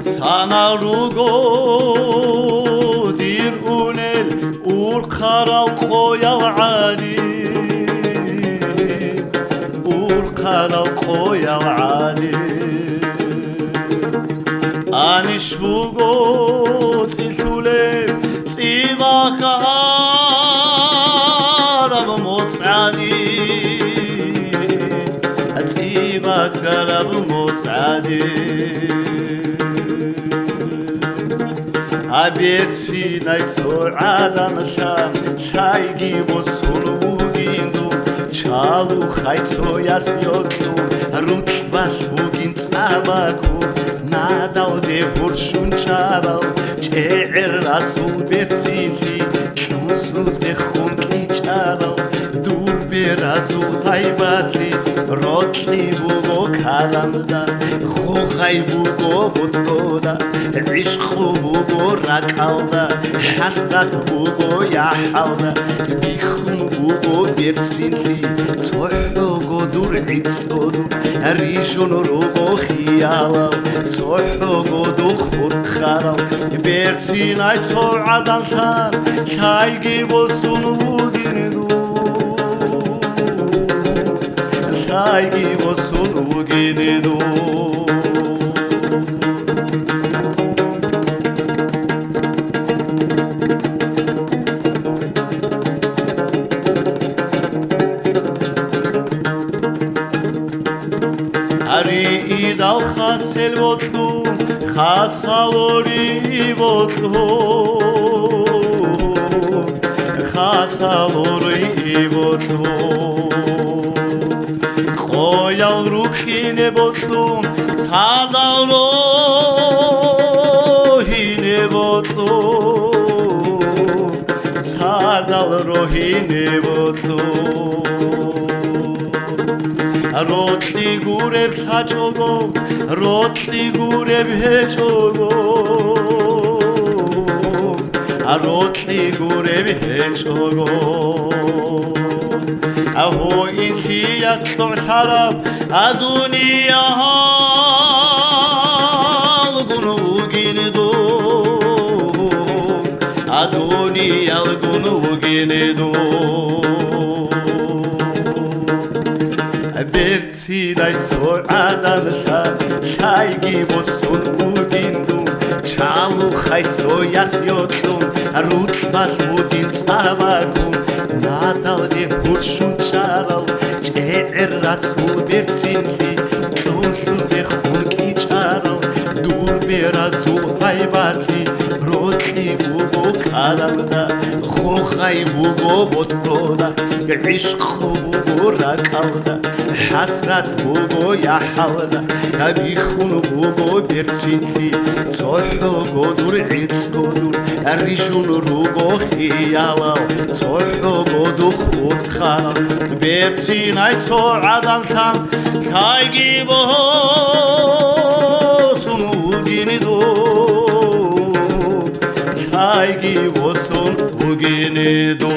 Sana rugo dir unel ur karal koyal ali ur karal koyal ali anish bugo tsilule tsibaka rab motsali tsibaka rab motsali Haberci naytso'adan sham shaygi bosulugindum chalu khaytsoyas yotlu rukbas bugin tsabaku nadalde burshun charal che'er rasul bertsili chusruz de khunki charal dur berazul haybatli rotli bugo karamda khokhay bugo butgoda عشق بوگو رکالده حسرت بوگو یحالده بیخون بوگو برسیلی توحوگو دور عیدسودو ریشون روگو خیالا توحوگو دو خورد خرال برسینای تو عدن خان شایگی بولسون بوگیندو شایگی بولسون بوگیندو Ari dal khasel botlu khasalori botlu khasalori botlu qoyal rukhine botlu sardalo hine botlu sardal rohine botlu Rotli gureb saçogo, rotli gureb heçogo, rotli gureb heçogo. Aho insiyat harab, aduniya hal gunu ginedo, aduniya gunu ginedo. Bertinay tso'adan shaygi bosun bugindum chalu khaytsoyas yotlum rutbas bugin tsabagum nadalde burshun charal che'er rasul bertsinli chunshuz de khunki charal dur berazul haybatli rotli bugo karamda khokhay bugo botgoda ishq bugo rakalda حسرت بوگو یحالده بیخون بوگو برسیلی توحوگو دور عیدسگو دور ریشون روگو خیالا توحوگو دو خورد خالا برسینای تو عدن خان شایگی بوسون بوگینی دو شایگی بوسون بوگینی دو